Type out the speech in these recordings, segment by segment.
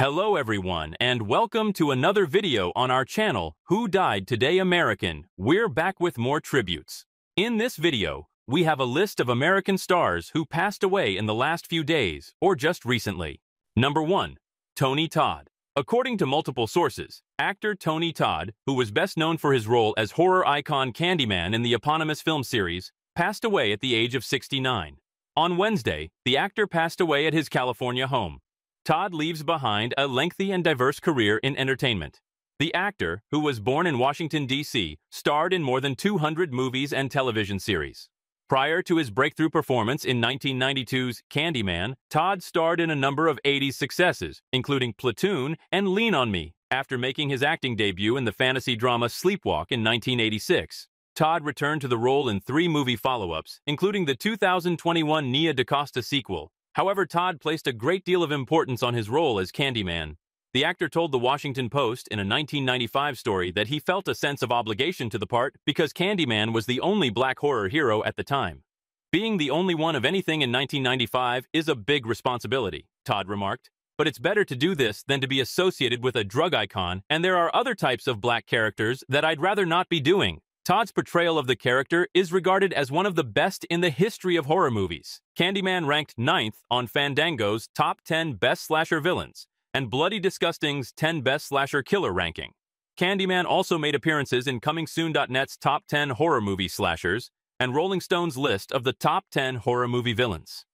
Hello everyone, and welcome to another video on our channel, Who Died Today American? We're back with more tributes. In this video, we have a list of American stars who passed away in the last few days, or just recently. Number 1. Tony Todd. According to multiple sources, actor Tony Todd, who was best known for his role as horror icon Candyman in the eponymous film series, passed away at the age of 69. On Wednesday, the actor passed away at his California home. Todd leaves behind a lengthy and diverse career in entertainment. The actor, who was born in Washington, D.C., starred in more than 200 movies and television series. Prior to his breakthrough performance in 1992's Candyman, Todd starred in a number of 80s successes, including Platoon and Lean on Me. After making his acting debut in the fantasy drama Sleepwalk in 1986, Todd returned to the role in 3 movie follow-ups, including the 2021 Nia DaCosta sequel. However, Todd placed a great deal of importance on his role as Candyman. The actor told the Washington Post in a 1995 story that he felt a sense of obligation to the part because Candyman was the only black horror hero at the time. Being the only one of anything in 1995 is a big responsibility, Todd remarked. But it's better to do this than to be associated with a drug icon, and there are other types of black characters that I'd rather not be doing. Todd's portrayal of the character is regarded as one of the best in the history of horror movies. Candyman ranked 9th on Fandango's Top 10 Best Slasher Villains and Bloody Disgusting's 10 Best Slasher Killer ranking. Candyman also made appearances in ComingSoon.net's Top 10 Horror Movie Slashers and Rolling Stone's list of the Top 10 Horror Movie Villains.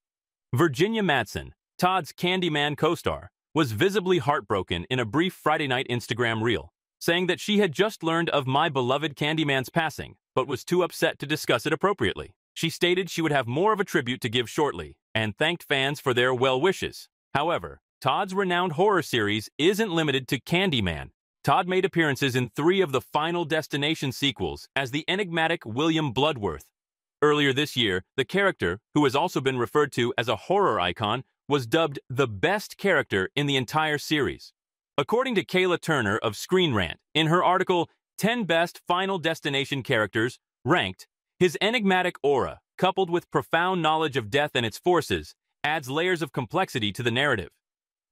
Virginia Madsen, Todd's Candyman co-star, was visibly heartbroken in a brief Friday night Instagram reel, saying that she had just learned of my beloved Candyman's passing, but was too upset to discuss it appropriately. She stated she would have more of a tribute to give shortly, and thanked fans for their well wishes. However, Todd's renowned horror series isn't limited to Candyman. Todd made appearances in 3 of the Final Destination sequels as the enigmatic William Bloodworth. Earlier this year, the character, who has also been referred to as a horror icon, was dubbed the best character in the entire series. According to Kayla Turner of Screen Rant, in her article, 10 Best Final Destination Characters, Ranked, his enigmatic aura, coupled with profound knowledge of death and its forces, adds layers of complexity to the narrative.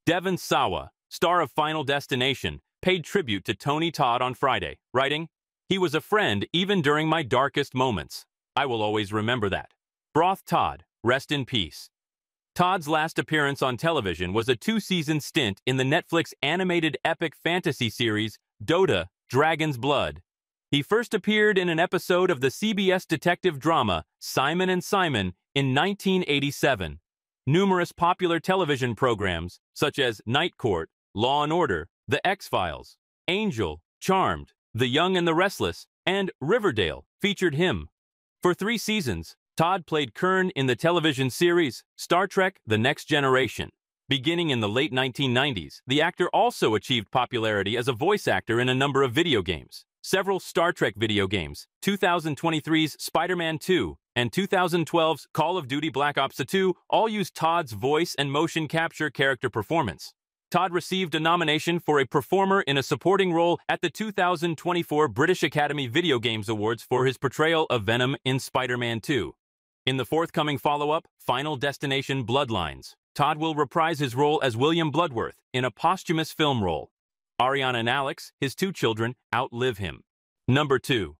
Devon Sawa, star of Final Destination, paid tribute to Tony Todd on Friday, writing, "He was a friend even during my darkest moments. I will always remember that. Broth Todd, rest in peace." Todd's last appearance on television was a 2-season stint in the Netflix animated epic fantasy series Dota: Dragon's Blood. He first appeared in an episode of the CBS detective drama Simon & Simon in 1987. Numerous popular television programs, such as Night Court, Law & Order, The X-Files, Angel, Charmed, The Young and the Restless, and Riverdale, featured him. For 3 seasons, Todd played Kern in the television series Star Trek: The Next Generation. Beginning in the late 1990s, the actor also achieved popularity as a voice actor in a number of video games. Several Star Trek video games, 2023's Spider-Man 2 and 2012's Call of Duty Black Ops 2, all used Todd's voice and motion capture character performance. Todd received a nomination for a performer in a supporting role at the 2024 British Academy Video Games Awards for his portrayal of Venom in Spider-Man 2. In the forthcoming follow-up, Final Destination Bloodlines, Todd will reprise his role as William Bloodworth in a posthumous film role. Ariana and Alex, his 2 children, outlive him. Number 2.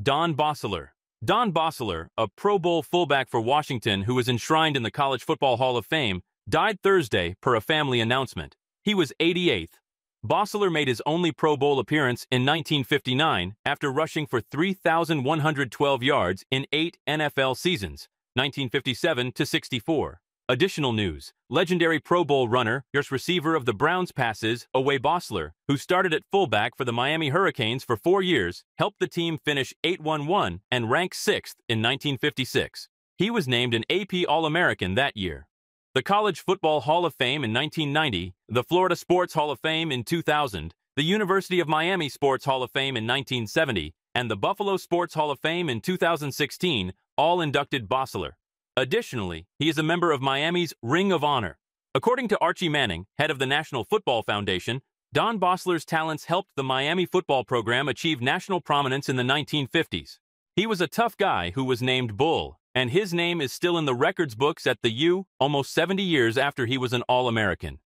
Don Bossler. Don Bossler, a Pro Bowl fullback for Washington who was enshrined in the College Football Hall of Fame, died Thursday per a family announcement. He was 88th. Bossler made his only Pro Bowl appearance in 1959 after rushing for 3,112 yards in 8 NFL seasons, 1957 to 64. Additional news, legendary Pro Bowl runner, receiver of the Browns passes, Away Bossler, who started at fullback for the Miami Hurricanes for 4 years, helped the team finish 8-1-1 and rank 6th in 1956. He was named an AP All-American that year. The College Football Hall of Fame in 1990, the Florida Sports Hall of Fame in 2000, the University of Miami Sports Hall of Fame in 1970, and the Buffalo Sports Hall of Fame in 2016 all inducted Bossler. Additionally, he is a member of Miami's Ring of Honor. According to Archie Manning, head of the National Football Foundation, Don Bossler's talents helped the Miami football program achieve national prominence in the 1950s. He was a tough guy who was named Bull, and his name is still in the records books at the U almost 70 years after he was an All-American.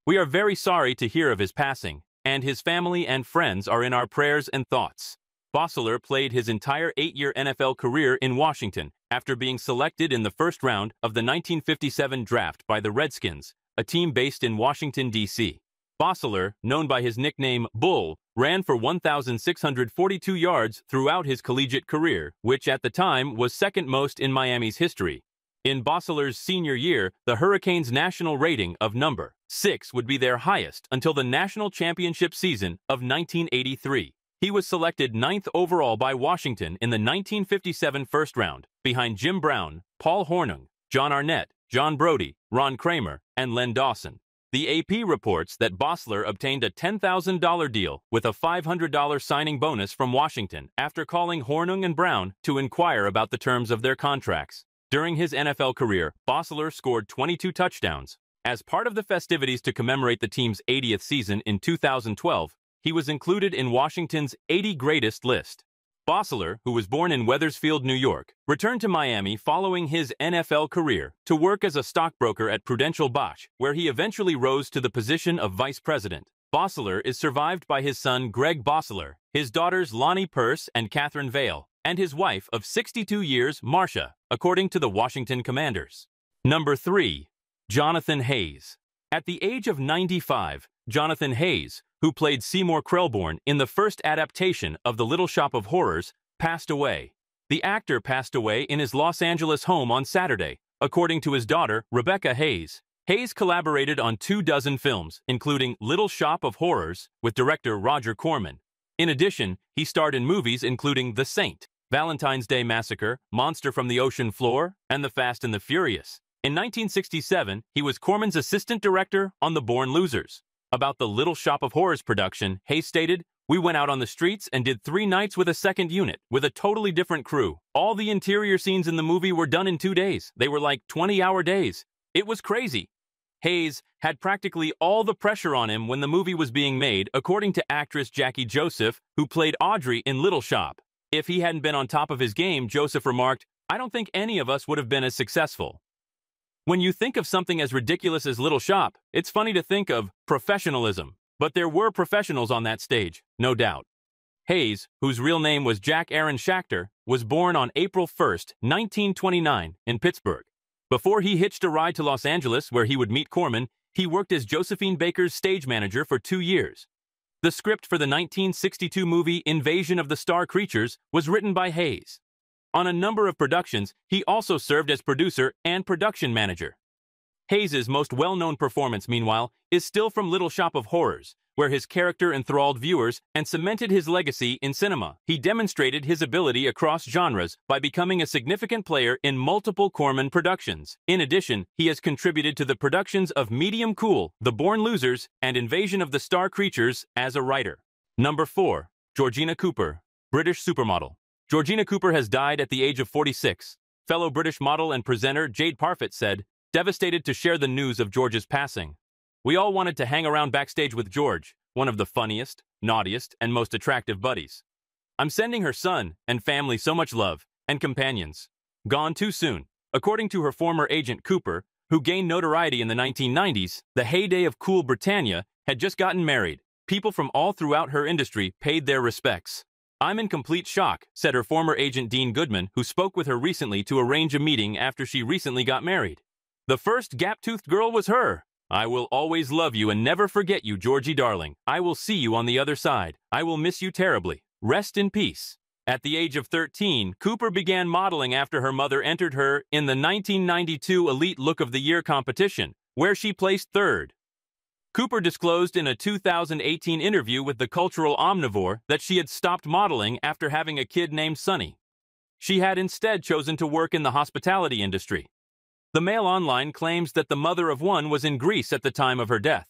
We are very sorry to hear of his passing, and his family and friends are in our prayers and thoughts. Bossler played his entire 8-year NFL career in Washington after being selected in the first round of the 1957 draft by the Redskins, a team based in Washington, D.C. Bossler, known by his nickname Bull, ran for 1,642 yards throughout his collegiate career, which at the time was second most in Miami's history. In Bossler's senior year, the Hurricanes' national rating of number 6 would be their highest until the national championship season of 1983. He was selected 9th overall by Washington in the 1957 first round, behind Jim Brown, Paul Hornung, John Arnett, John Brodie, Ron Kramer, and Len Dawson. The AP reports that Bossler obtained a $10,000 deal with a $500 signing bonus from Washington after calling Hornung and Brown to inquire about the terms of their contracts. During his NFL career, Bossler scored 22 touchdowns. As part of the festivities to commemorate the team's 80th season in 2012, he was included in Washington's 80 Greatest list. Bossler, who was born in Wethersfield, New York, returned to Miami following his NFL career to work as a stockbroker at Prudential Bosch, where he eventually rose to the position of vice president. Bossler is survived by his son Greg Bossler, his daughters Lonnie Purse and Catherine Vale, and his wife of 62 years, Marcia, according to the Washington Commanders. Number 3. Jonathan Hayes. At the age of 95, Jonathan Hayes, who played Seymour Krelborn in the first adaptation of The Little Shop of Horrors, passed away. The actor passed away in his Los Angeles home on Saturday, according to his daughter, Rebecca Hayes. Hayes collaborated on 24 films, including Little Shop of Horrors with director Roger Corman. In addition, he starred in movies including The Saint, Valentine's Day Massacre, Monster from the Ocean Floor, and The Fast and the Furious. In 1967, he was Corman's assistant director on The Born Losers. About the Little Shop of Horrors production, Hayes stated, "We went out on the streets and did 3 nights with a second unit, with a totally different crew. All the interior scenes in the movie were done in 2 days. They were like 20-hour days. It was crazy." Hayes had practically all the pressure on him when the movie was being made, according to actress Jackie Joseph, who played Audrey in Little Shop. If he hadn't been on top of his game, Joseph remarked, "I don't think any of us would have been as successful." When you think of something as ridiculous as Little Shop, it's funny to think of professionalism. But there were professionals on that stage, no doubt. Hayes, whose real name was Jack Aaron Schachter, was born on April 1, 1929, in Pittsburgh. Before he hitched a ride to Los Angeles, where he would meet Corman, he worked as Josephine Baker's stage manager for 2 years. The script for the 1962 movie Invasion of the Star Creatures was written by Hayes. On a number of productions, he also served as producer and production manager. Hayes' most well-known performance, meanwhile, is still from Little Shop of Horrors, where his character enthralled viewers and cemented his legacy in cinema. He demonstrated his ability across genres by becoming a significant player in multiple Corman productions. In addition, he has contributed to the productions of Medium Cool, The Born Losers, and Invasion of the Star Creatures as a writer. Number 4. Georgina Cooper, British supermodel. Georgina Cooper has died at the age of 46. Fellow British model and presenter Jade Parfitt said, devastated to share the news of George's passing. "We all wanted to hang around backstage with George, one of the funniest, naughtiest, and most attractive buddies. I'm sending her son and family so much love, and companions. Gone too soon." According to her former agent Cooper, who gained notoriety in the 1990s, the heyday of Cool Britannia had just gotten married. People from all throughout her industry paid their respects. "I'm in complete shock," said her former agent Dean Goodman, who spoke with her recently to arrange a meeting after she recently got married. "The first gap-toothed girl was her. I will always love you and never forget you, Georgie darling. I will see you on the other side. I will miss you terribly. Rest in peace." At the age of 13, Cooper began modeling after her mother entered her in the 1992 Elite Look of the Year competition, where she placed 3rd. Cooper disclosed in a 2018 interview with The Cultural Omnivore that she had stopped modeling after having a kid named Sonny. She had instead chosen to work in the hospitality industry. The Mail Online claims that the mother of one was in Greece at the time of her death.